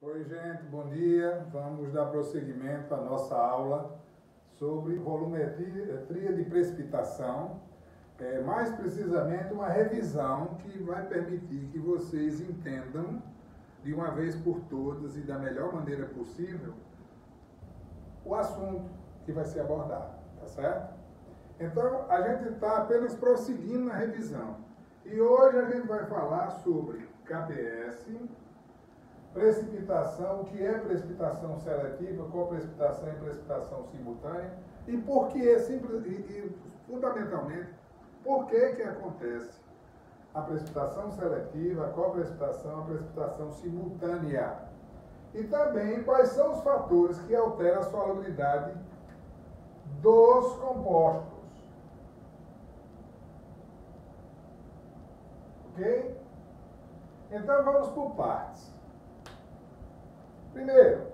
Oi, gente, bom dia. Vamos dar prosseguimento à nossa aula sobre volumetria de precipitação. Mais precisamente, uma revisão que vai permitir que vocês entendam de uma vez por todas e da melhor maneira possível o assunto que vai ser abordado, tá certo? Então, a gente está apenas prosseguindo na revisão. E hoje a gente vai falar sobre KPS, precipitação, o que é precipitação seletiva, qual precipitação e precipitação simultânea, e por que, fundamentalmente, por que acontece a precipitação seletiva, qual precipitação, a precipitação simultânea. E também quais são os fatores que alteram a solubilidade dos compostos. Ok? Então vamos por partes. Primeiro,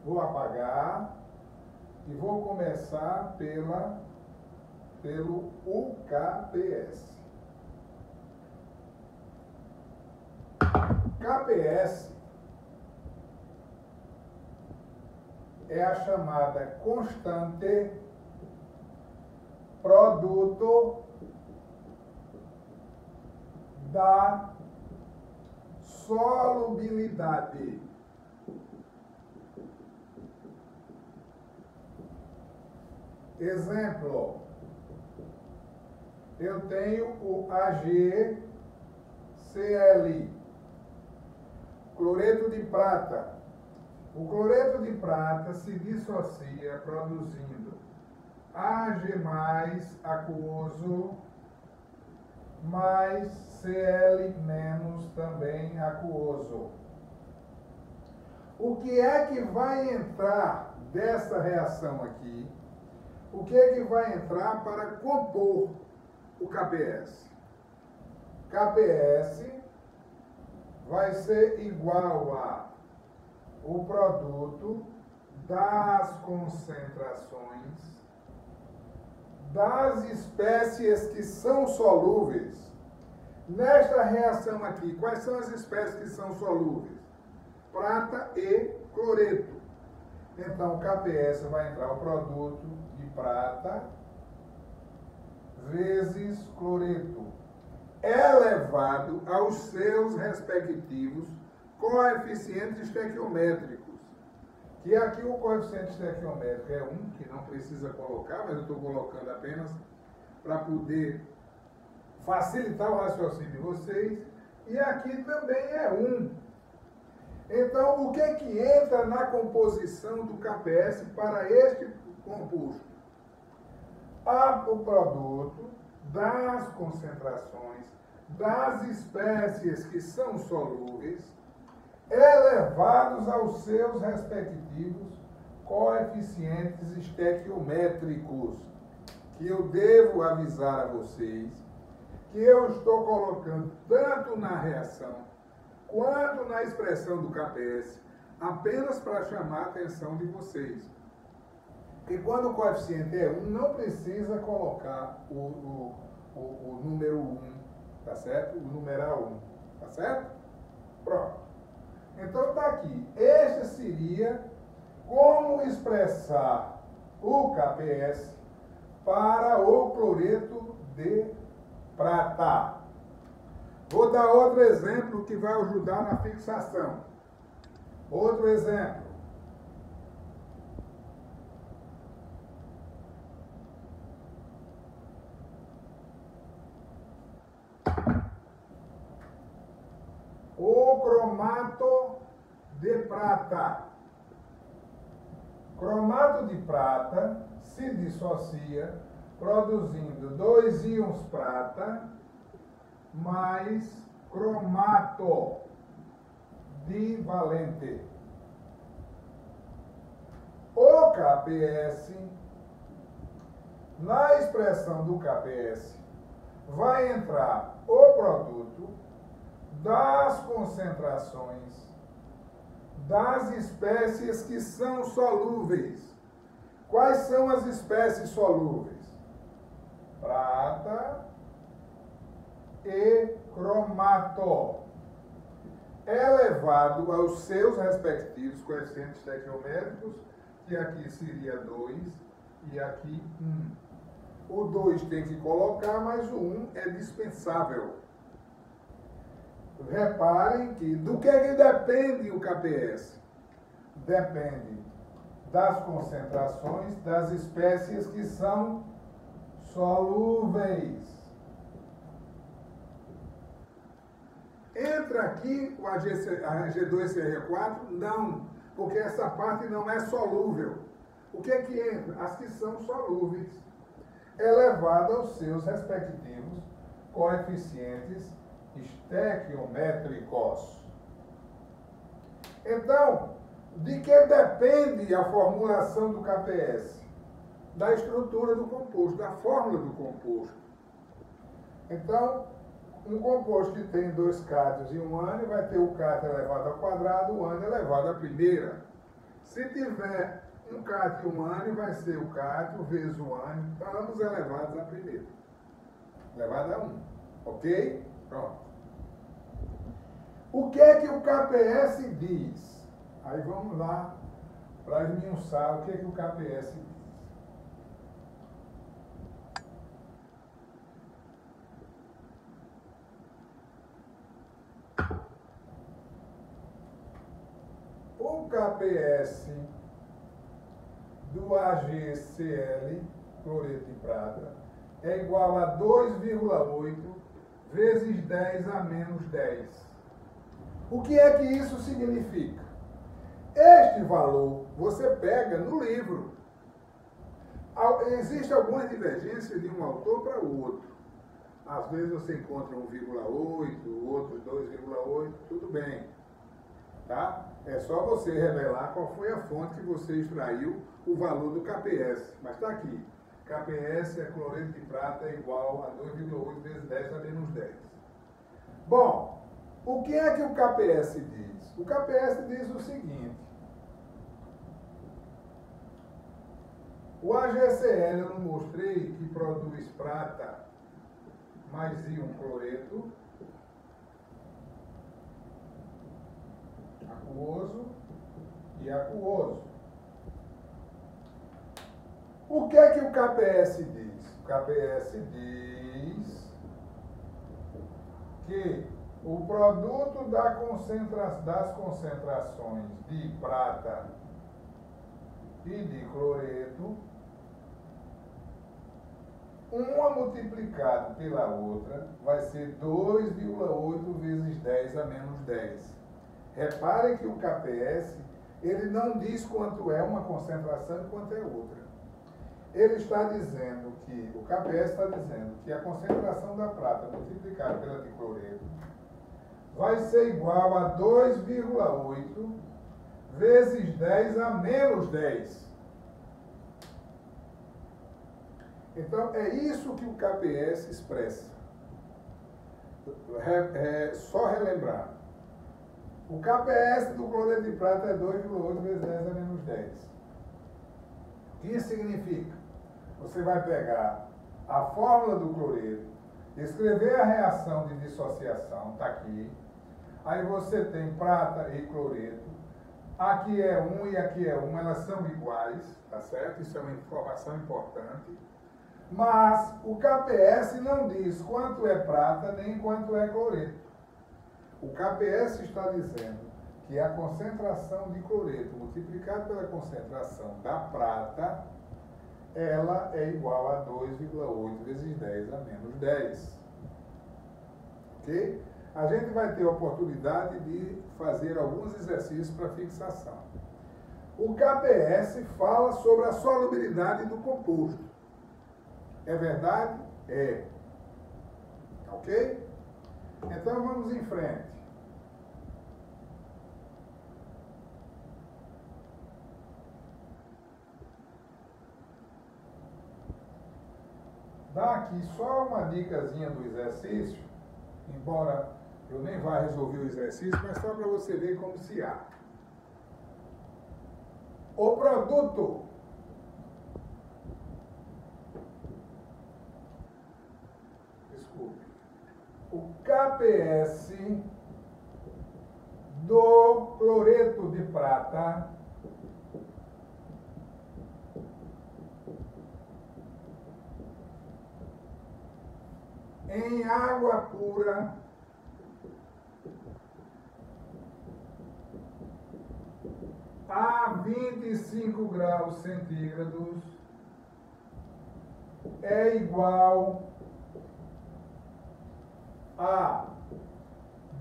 vou apagar e vou começar pelo UKPS. KPS é a chamada constante produto da solubilidade. Exemplo, eu tenho o AgCl, cloreto de prata. O cloreto de prata se dissocia produzindo Ag mais aquoso mais Cl menos também aquoso. O que é que vai entrar dessa reação aqui? O que é que vai entrar para compor o KPS? KPS vai ser igual a o produto das concentrações das espécies que são solúveis. Nesta reação aqui, quais são as espécies que são solúveis? Prata e cloreto. Então, KPS vai entrar o produto de prata vezes cloreto, elevado aos seus respectivos coeficientes estequiométricos. Que aqui o coeficiente estequiométrico é 1, que não precisa colocar, mas eu estou colocando apenas para poder facilitar o raciocínio de vocês. E aqui também é 1. Então, o que entra na composição do KPS para este composto? O produto das concentrações das espécies que são solúveis, elevados aos seus respectivos coeficientes estequiométricos, que eu devo avisar a vocês que eu estou colocando tanto na reação quanto na expressão do KPS, apenas para chamar a atenção de vocês. E quando o coeficiente é 1, não precisa colocar o número 1, tá certo? O numeral 1, tá certo? Pronto. Então está aqui. Este seria como expressar o KPS para o cloreto de prata. Vou dar outro exemplo que vai ajudar na fixação. Outro exemplo. O cromato de prata. Cromato de prata se dissocia produzindo 2 íons prata mais cromato divalente. O KPS, na expressão do KPS, vai entrar o produto das concentrações das espécies que são solúveis. Quais são as espécies solúveis? Prata e cromato. elevado aos seus respectivos coeficientes estequiométricos, que aqui seria 2 e aqui 1. O 2 tem que colocar, mas o 1 é dispensável. Reparem que do que depende o KPS? Depende das concentrações das espécies que são solúveis. Entra aqui o AG2CR4? Não, porque essa parte não é solúvel. O que é que entra? As que são solúveis, elevado aos seus respectivos coeficientes estequiométricos. Então, de que depende a formulação do KPS? Da estrutura do composto, da fórmula do composto. Então, um composto que tem 2 cátions e 1 ânion vai ter o cátion elevado ao quadrado, o ânion elevado à primeira. Se tiver um cátion e um ânion, vai ser o cátion vezes o ânion, ambos elevados à primeira. Elevado a 1. Ok? Pronto. O que é que o KPS diz? Aí vamos lá para esmiuçar o que é que o KPS diz. O KPS do AgCl, cloreto de prata, é igual a 2,8 vezes 10 a menos 10. O que é que isso significa? Este valor você pega no livro. Existe alguma divergência de um autor para o outro. Às vezes você encontra 1,8, outros 2,8, tudo bem. Tá? É só você revelar qual foi a fonte que você extraiu o valor do KPS. Mas está aqui. KPS é cloreto de prata é igual a 2,8 vezes 10 a menos 10. Bom, o que é que o KPS diz? O KPS diz o seguinte. O AgCl eu não mostrei que produz prata mais íon cloreto aquoso e aquoso. O que é que o KPS diz? O KPS diz que o produto das concentrações de prata e de cloreto, uma multiplicado pela outra, vai ser 2,8 vezes 10 a menos 10. Reparem que o KPS, ele não diz quanto é uma concentração e quanto é outra. Ele está dizendo que, o KPS está dizendo que a concentração da prata multiplicada pela de cloreto vai ser igual a 2,8 vezes 10 a menos 10. Então, é isso que o KPS expressa. Só relembrar. O KPS do cloreto de prata é 2,8 vezes 10 a menos 10. O que isso significa? Você vai pegar a fórmula do cloreto, escrever a reação de dissociação, está aqui. Aí você tem prata e cloreto. Aqui é 1 e aqui é 1, elas são iguais, tá certo? Isso é uma informação importante. Mas o KPS não diz quanto é prata nem quanto é cloreto. O KPS está dizendo que a concentração de cloreto multiplicada pela concentração da prata, ela é igual a 2,8 vezes 10 a menos 10. Ok? A gente vai ter a oportunidade de fazer alguns exercícios para fixação. O KPS fala sobre a solubilidade do composto. É verdade? É. Ok? Então vamos em frente. Dá aqui só uma dicasinha do exercício, embora eu nem vá resolver o exercício, mas só para você ver como se há. O produto o KPS do cloreto de prata em água pura a 25 graus centígrados é igual a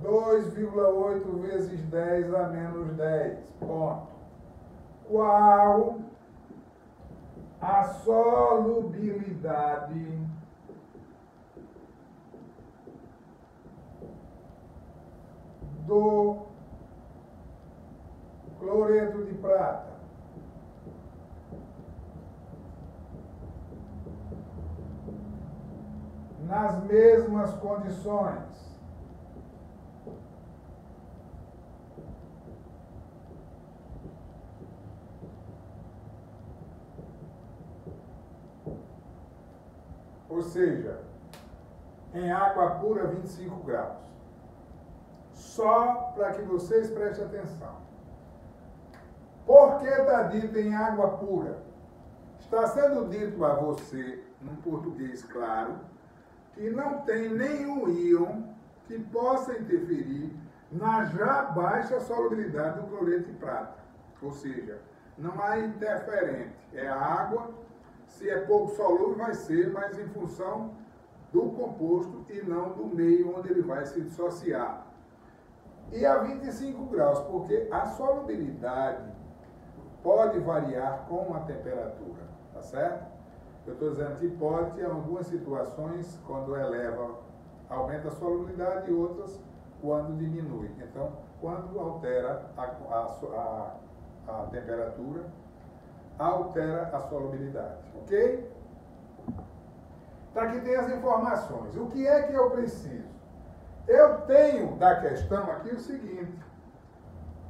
2,8 vezes 10 a menos 10, ponto. Qual a solubilidade do cloreto de prata nas mesmas condições? Ou seja, em água pura 25 graus. Só para que vocês prestem atenção. Por que está dito em água pura? Está sendo dito a você, num português claro, que não tem nenhum íon que possa interferir na já baixa solubilidade do cloreto de prata. Ou seja, não há interferente. É a água, se é pouco solúvel vai ser, mas em função do composto e não do meio onde ele vai se dissociar. E a 25 graus, porque a solubilidade pode variar com a temperatura, tá certo? Eu estou dizendo que pode, que em algumas situações, quando eleva, aumenta a solubilidade e outras quando diminui. Então, quando altera a temperatura, altera a solubilidade, ok? Para que tenha as informações. O que é que eu preciso? Eu tenho da questão aqui o seguinte,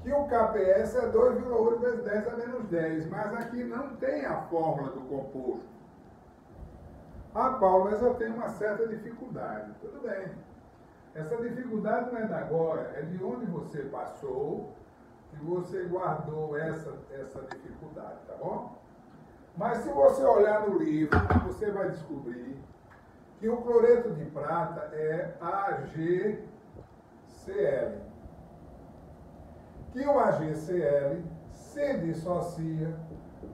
que o KPS é 2,8 vezes 10 a menos 10, mas aqui não tem a fórmula do composto. Ah, Paulo, mas eu tenho uma certa dificuldade. Tudo bem. Essa dificuldade não é da agora, é de onde você passou, que você guardou essa dificuldade, tá bom? Mas se você olhar no livro, você vai descobrir que o cloreto de prata é AgCl. Que o AgCl se dissocia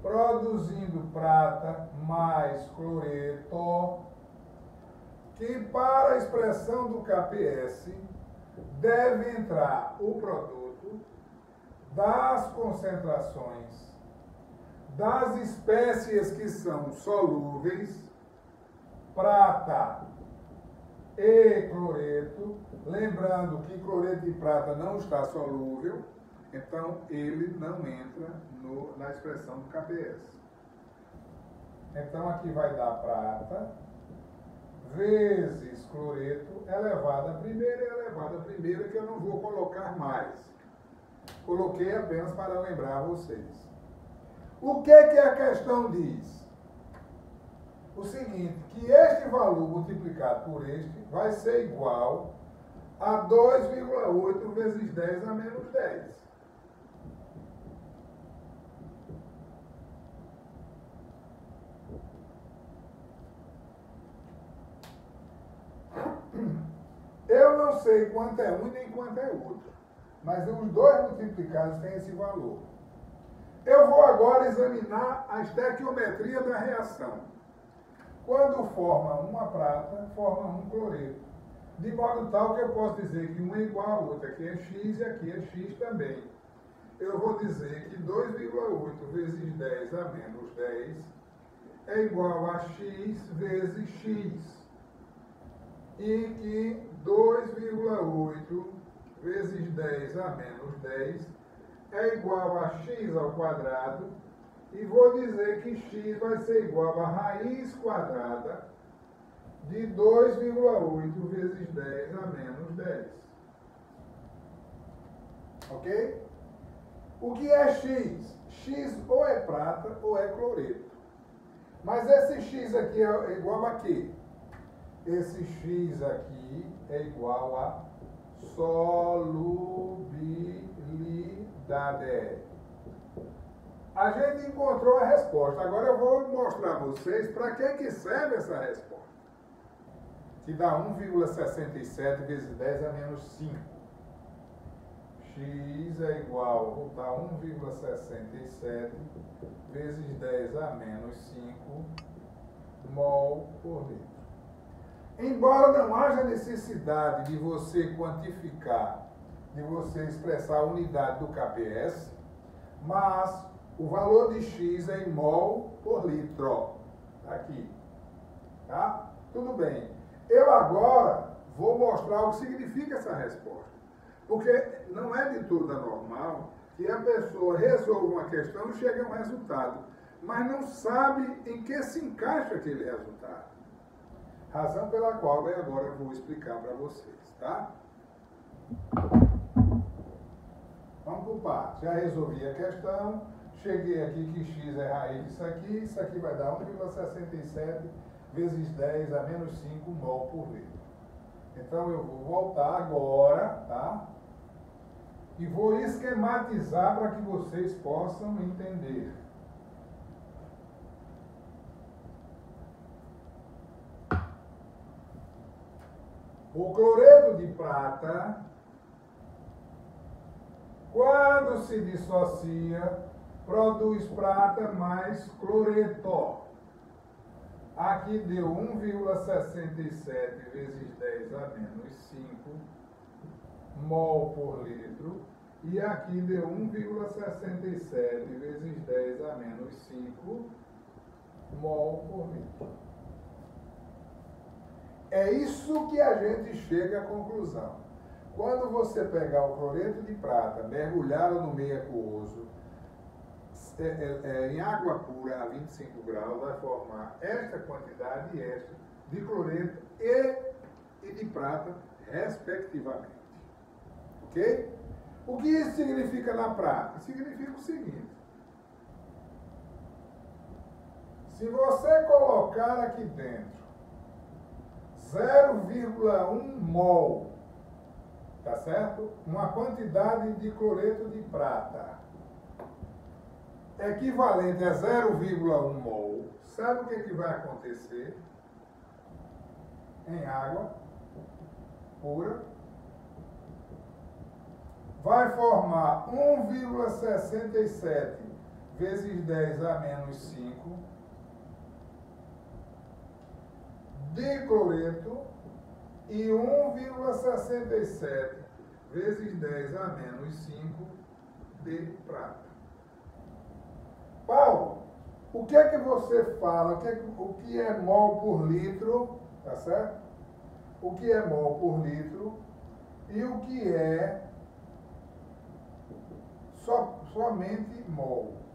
produzindo prata mais cloreto, que para a expressão do KPS deve entrar o produto das concentrações das espécies que são solúveis, prata e cloreto, lembrando que cloreto de prata não está solúvel, então ele não entra na expressão do KPS. Então aqui vai dar prata vezes cloreto elevado a primeira e elevado a primeira, que eu não vou colocar mais. Coloquei apenas para lembrar vocês. O que a questão diz? O seguinte, que este valor multiplicado por este vai ser igual a 2,8 vezes 10 a menos 10. Eu não sei quanto é um e nem quanto é outro, mas os dois multiplicados têm esse valor. Eu vou agora examinar a estequiometria da reação. Quando forma uma prata, forma um cloreto. De modo tal que eu posso dizer que um é igual a outro. Aqui é x e aqui é x também. Eu vou dizer que 2,8 vezes 10 a menos 10 é igual a x vezes x. E que 2,8 vezes 10 a menos 10 é igual a x ao quadrado, e vou dizer que x vai ser igual a raiz quadrada de 2,8 vezes 10 a menos 10. Ok? O que é x? X ou é prata ou é cloreto. Mas esse x aqui é igual a quê? Esse x aqui é igual a solubilidade. Facilidade. A gente encontrou a resposta. Agora eu vou mostrar a vocês para que serve essa resposta. Que dá 1,67 vezes 10 a menos 5. X é igual, vou botar 1,67 vezes 10 a menos 5 mol por litro. Embora não haja necessidade de você quantificar, de você expressar a unidade do kps, mas o valor de X é em mol por litro. Aqui. Tá? Tudo bem. Eu agora vou mostrar o que significa essa resposta. Porque não é de tudo normal que a pessoa resolva uma questão e chegue a um resultado, mas não sabe em que se encaixa aquele resultado. Razão pela qual eu agora vou explicar para vocês, tá? Vamos por partes. Já resolvi a questão, cheguei aqui que x é raiz disso aqui vai dar 1,67 vezes 10 a menos 5 mol por litro. Então eu vou voltar agora, tá? E vou esquematizar para que vocês possam entender. O cloreto de prata, quando se dissocia, produz prata mais cloreto. Aqui deu 1,67 vezes 10 a menos 5 mol por litro. E aqui deu 1,67 vezes 10 a menos 5 mol por litro. É isso que a gente chega à conclusão. Quando você pegar o cloreto de prata, mergulhá-lo no meio aquoso, em água pura a 25 graus, vai formar esta quantidade e esta de cloreto e de prata, respectivamente. Ok? O que isso significa na prática? Significa o seguinte. Se você colocar aqui dentro 0,1 mol, tá certo? Uma quantidade de cloreto de prata equivalente a 0,1 mol, sabe o que vai acontecer? Em água pura, vai formar 1,67 vezes 10 a menos 5 de cloreto e 1,67 vezes 10 a menos 5 de prata. Paulo, o que é que você fala? O que é mol por litro, tá certo? O que é mol por litro e o que é somente mol.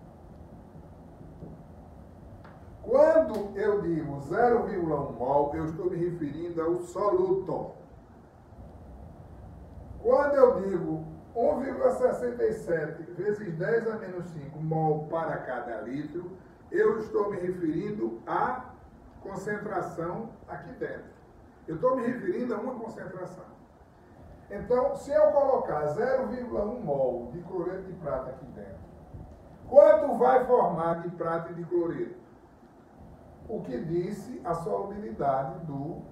Quando eu digo 0,1 mol, eu estou me referindo ao soluto. Quando eu digo 1,67 vezes 10 a menos 5 mol para cada litro, eu estou me referindo à concentração aqui dentro. Eu estou me referindo a uma concentração. Então, se eu colocar 0,1 mol de cloreto de prata aqui dentro, quanto vai formar de prata e de cloreto? O que disse a solubilidade do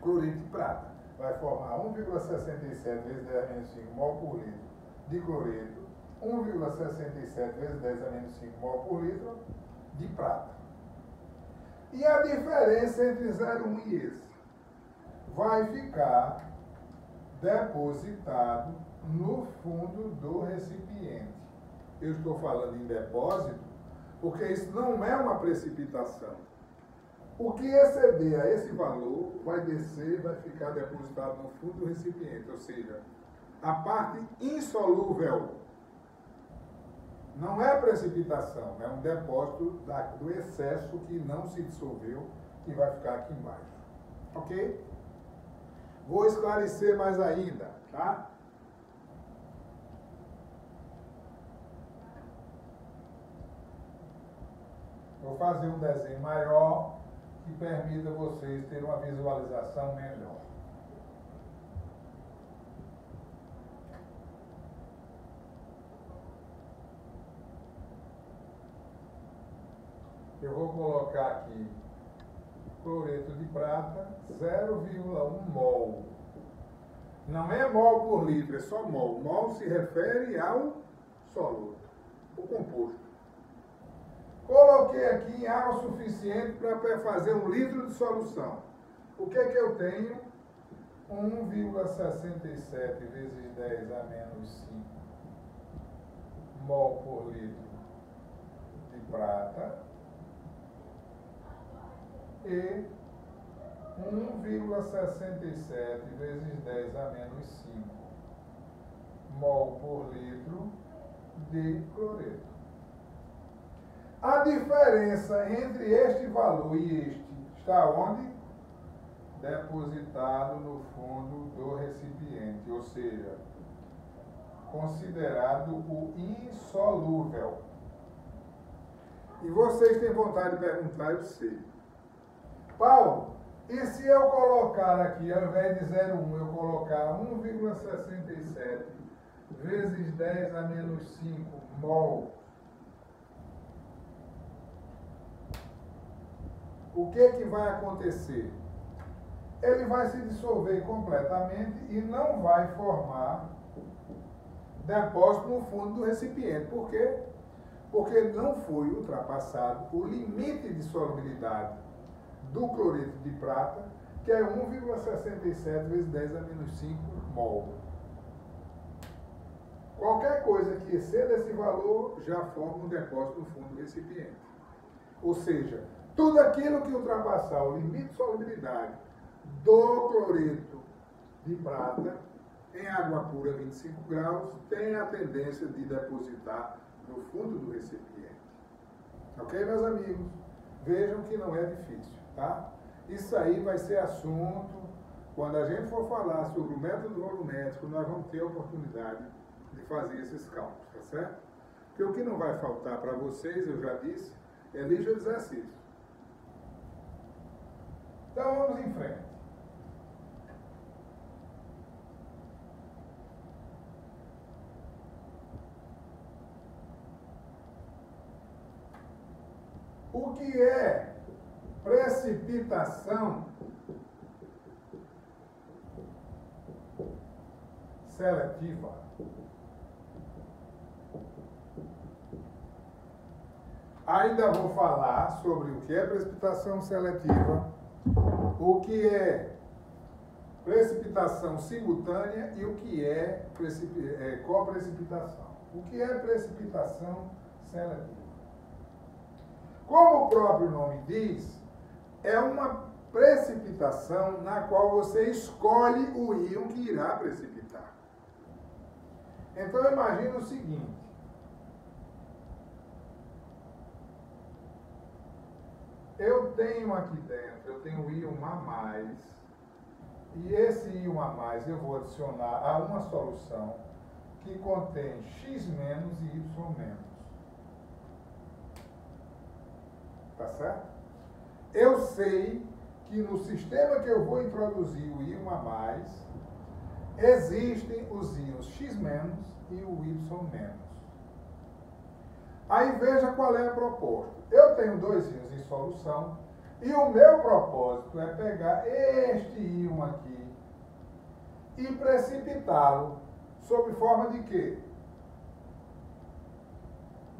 cloreto de prata. Vai formar 1,67 vezes 10 a menos 5 mol por litro de cloreto, 1,67 vezes 10 a menos 5 mol por litro de prata. E a diferença entre 0,1 e esse vai ficar depositado no fundo do recipiente. Eu estou falando em depósito porque isso não é uma precipitação. O que exceder a esse valor vai descer, vai ficar depositado no fundo do recipiente, ou seja, a parte insolúvel. Não é precipitação, é um depósito do excesso que não se dissolveu, que vai ficar aqui embaixo. Ok? Vou esclarecer mais ainda, tá? Vou fazer um desenho maior que permita vocês terem uma visualização melhor. eu vou colocar aqui cloreto de prata, 0,1 mol. Não é mol por litro, é só mol. Mol se refere ao soluto, o composto. Coloquei aqui água suficiente para fazer 1 litro de solução. O que é que eu tenho? 1,67 vezes 10 a menos 5 mol por litro de prata e 1,67 vezes 10 a menos 5 mol por litro de cloreto. A diferença entre este valor e este está onde? Depositado no fundo do recipiente, ou seja, considerado o insolúvel. E vocês têm vontade de perguntar, eu sei. Paulo, e se eu colocar aqui, ao invés de 0,1, eu colocar 1,67 vezes 10 a menos 5 mol, o que vai acontecer? Ele vai se dissolver completamente e não vai formar depósito no fundo do recipiente. Por quê? Porque não foi ultrapassado o limite de solubilidade do cloreto de prata, que é 1,67 vezes 10 a menos 5 mol. Qualquer coisa que exceda esse valor já forma um depósito no fundo do recipiente. Ou seja, tudo aquilo que ultrapassar o limite de solubilidade do cloreto de prata em água pura 25 graus tem a tendência de depositar no fundo do recipiente. Ok, meus amigos? Vejam que não é difícil, tá? Isso aí vai ser assunto, quando a gente for falar sobre o método volumétrico, nós vamos ter a oportunidade de fazer esses cálculos, tá certo? Porque o que não vai faltar para vocês, eu já disse, é lista de exercício. Então vamos em frente. O que é precipitação seletiva? Ainda vou falar sobre o que é precipitação seletiva, o que é precipitação simultânea e o que é coprecipitação. O que é precipitação seletiva? Como o próprio nome diz, é uma precipitação na qual você escolhe o íon que irá precipitar. Então imagine o seguinte: eu tenho aqui dentro, eu tenho o íon A+, e esse íon A+, eu vou adicionar a uma solução que contém X- e Y-. Tá certo? Eu sei que no sistema que eu vou introduzir o íon A+, existem os íons X- e o Y-. Aí veja qual é a proposta. Eu tenho 2 íons em solução e o meu propósito é pegar este íon aqui e precipitá-lo sob forma de quê?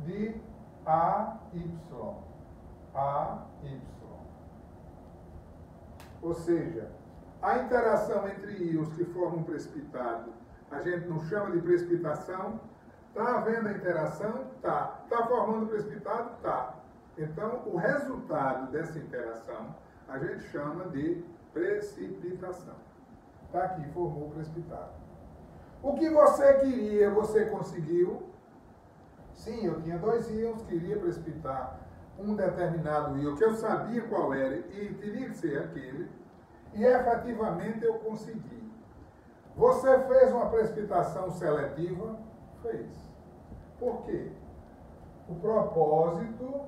De AY. Ou seja, a interação entre íons que formam um precipitado, a gente não chama de precipitação. Está havendo a interação? Tá. Está formando precipitado? Tá. Então, o resultado dessa interação a gente chama de precipitação. Está aqui, formou o precipitado. O que você queria, você conseguiu? Sim, eu tinha 2 íons, queria precipitar um determinado íon, que eu sabia qual era e teria que ser aquele, e efetivamente eu consegui. Você fez uma precipitação seletiva? Fez. Por quê? O propósito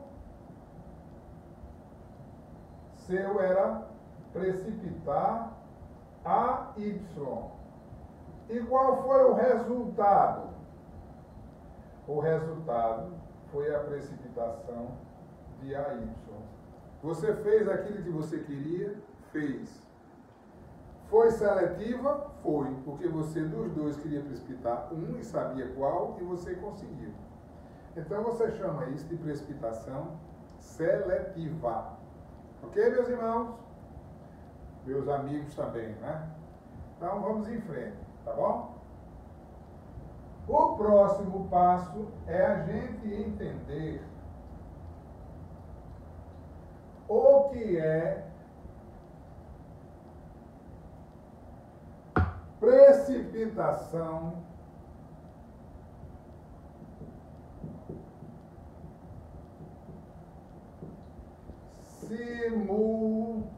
seu era precipitar AY. E qual foi o resultado? O resultado foi a precipitação de AY. Você fez aquilo que você queria? Fez. Foi seletiva? Foi, porque você dos dois queria precipitar um e sabia qual e você conseguiu. Então você chama isso de precipitação seletiva. Ok, meus irmãos? Meus amigos também, né? Então vamos em frente, tá bom? O próximo passo é a gente entender o que é precipitação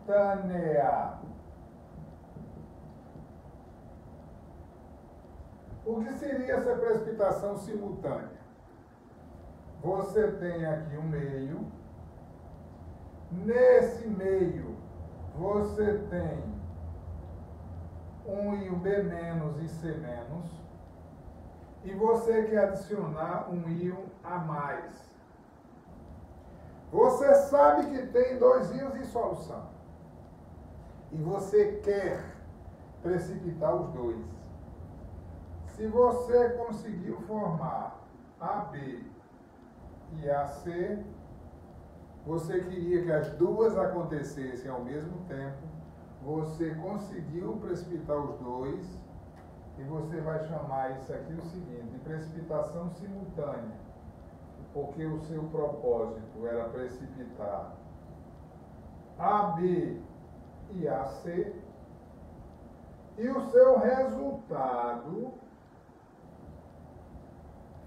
simultânea. O que seria essa precipitação simultânea? Você tem aqui um meio. Nesse meio, você tem um íon B- e C-, e você quer adicionar um íon a mais. Você sabe que tem dois íons em solução. E você quer precipitar os dois. Se você conseguiu formar AB e AC, você queria que as duas acontecessem ao mesmo tempo, você conseguiu precipitar os dois, e você vai chamar isso aqui o seguinte, de precipitação simultânea, porque o seu propósito era precipitar AB e AC, e o seu resultado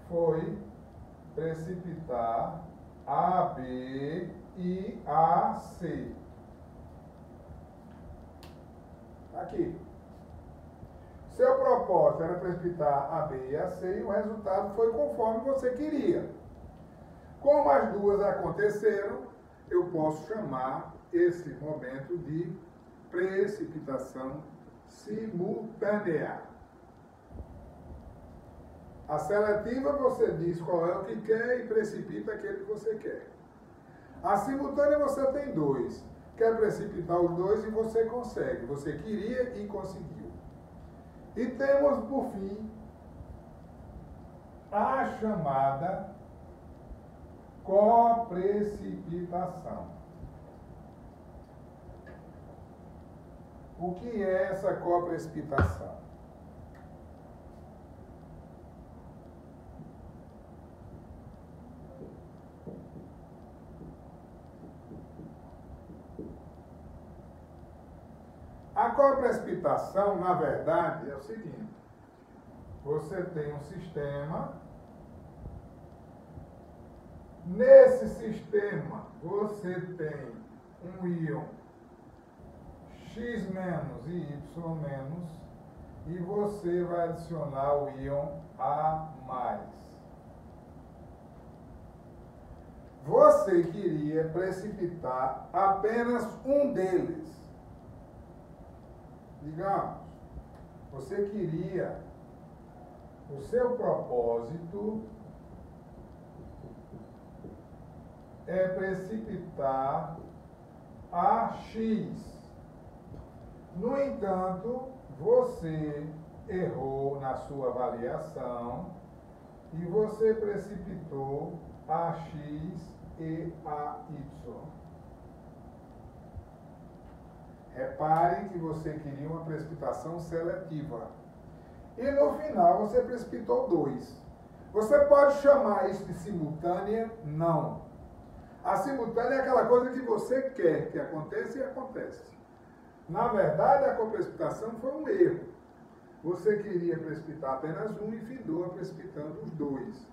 foi precipitar AB e AC. Aqui. Seu propósito era precipitar AB e AC e o resultado foi conforme você queria. Como as duas aconteceram, eu posso chamar esse momento de precipitação simultânea. A seletiva você diz qual é o que quer e precipita aquele que você quer. A simultânea você tem dois. Quer precipitar os dois e você consegue. Você queria e conseguiu. E temos, por fim, a chamada coprecipitação. O que é essa coprecipitação? A coprecipitação, na verdade, é o seguinte. Você tem um sistema. Nesse sistema, você tem um íon X- e Y-, e você vai adicionar o íon A+. Você queria precipitar apenas um deles. Digamos, você queria, o seu propósito é precipitar AX. No entanto, você errou na sua avaliação e você precipitou AX e AY. Repare que você queria uma precipitação seletiva. E no final você precipitou dois. Você pode chamar isso de simultânea? Não. A simultânea é aquela coisa que você quer que aconteça e acontece. Na verdade, a coprecipitação foi um erro. Você queria precipitar apenas um e findou precipitando os dois.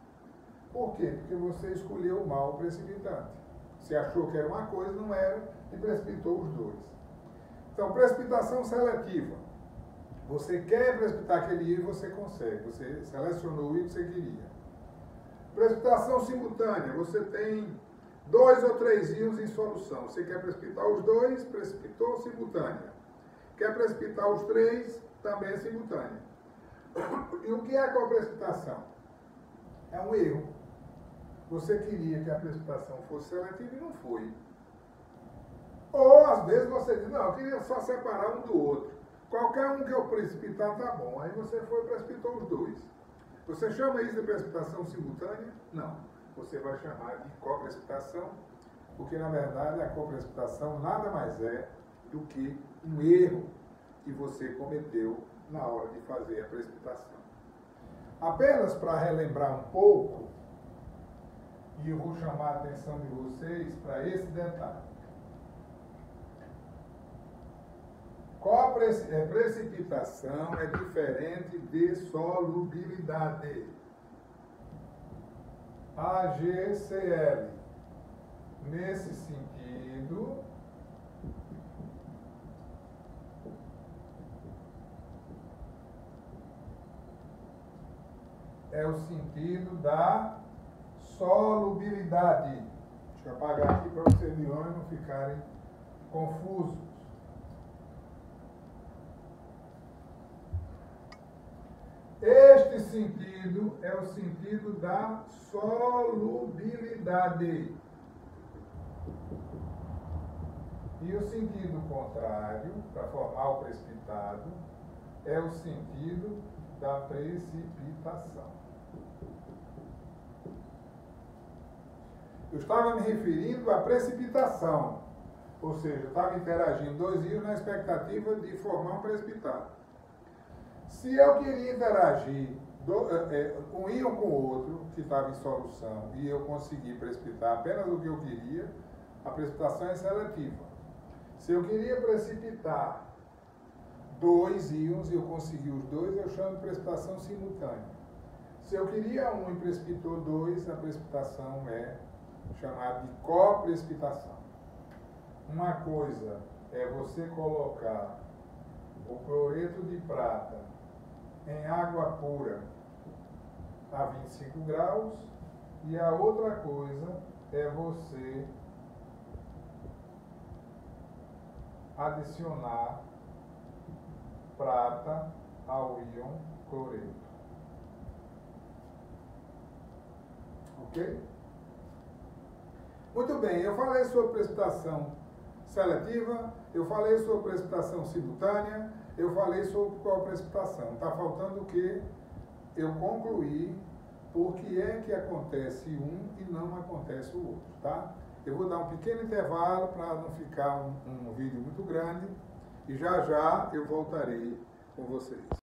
Por quê? Porque você escolheu mal o precipitante. Você achou que era uma coisa, não era, e precipitou os dois. Então, precipitação seletiva. Você quer precipitar aquele íon e você consegue. Você selecionou o íon que você queria. Precipitação simultânea. Você tem 2 ou 3 íons em solução. Você quer precipitar os dois, precipitou simultânea. Quer precipitar os 3, também é simultânea. E o que é a coprecipitação? É um erro. você queria que a precipitação fosse seletiva e não foi. Ou às vezes você diz, não, eu queria só separar um do outro. Qualquer um que eu precipitar tá bom. Aí você foi e precipitou os dois. Você chama isso de precipitação simultânea? Não. Você vai chamar de coprecipitação, porque na verdade a coprecipitação nada mais é do que um erro que você cometeu na hora de fazer a precipitação. Apenas para relembrar um pouco, e eu vou chamar a atenção de vocês para esse detalhe. Precipitação é diferente de solubilidade. AgCl. Nesse sentido, é o sentido da solubilidade. Deixa eu apagar aqui para vocês de longe não ficarem confusos. Este sentido é o sentido da solubilidade. E o sentido contrário, para formar o precipitado, é o sentido da precipitação. Eu estava me referindo à precipitação, ou seja, eu estava interagindo dois íons na expectativa de formar um precipitado. Se eu queria interagir um íon com o outro, que estava em solução, e eu consegui precipitar apenas o que eu queria, a precipitação é seletiva. Se eu queria precipitar dois íons e eu consegui os dois, eu chamo de precipitação simultânea. Se eu queria um e precipitou dois, a precipitação é chamada de coprecipitação. Uma coisa é você colocar o cloreto de prata em água pura a 25 graus e a outra coisa é você adicionar prata ao íon cloreto. Ok? Muito bem, eu falei sobre precipitação seletiva, eu falei sobre precipitação simultânea, eu falei sobre qual precipitação. Está faltando o que eu concluir por que é que acontece um e não acontece o outro, tá? Eu vou dar um pequeno intervalo para não ficar um vídeo muito grande e já já eu voltarei com vocês.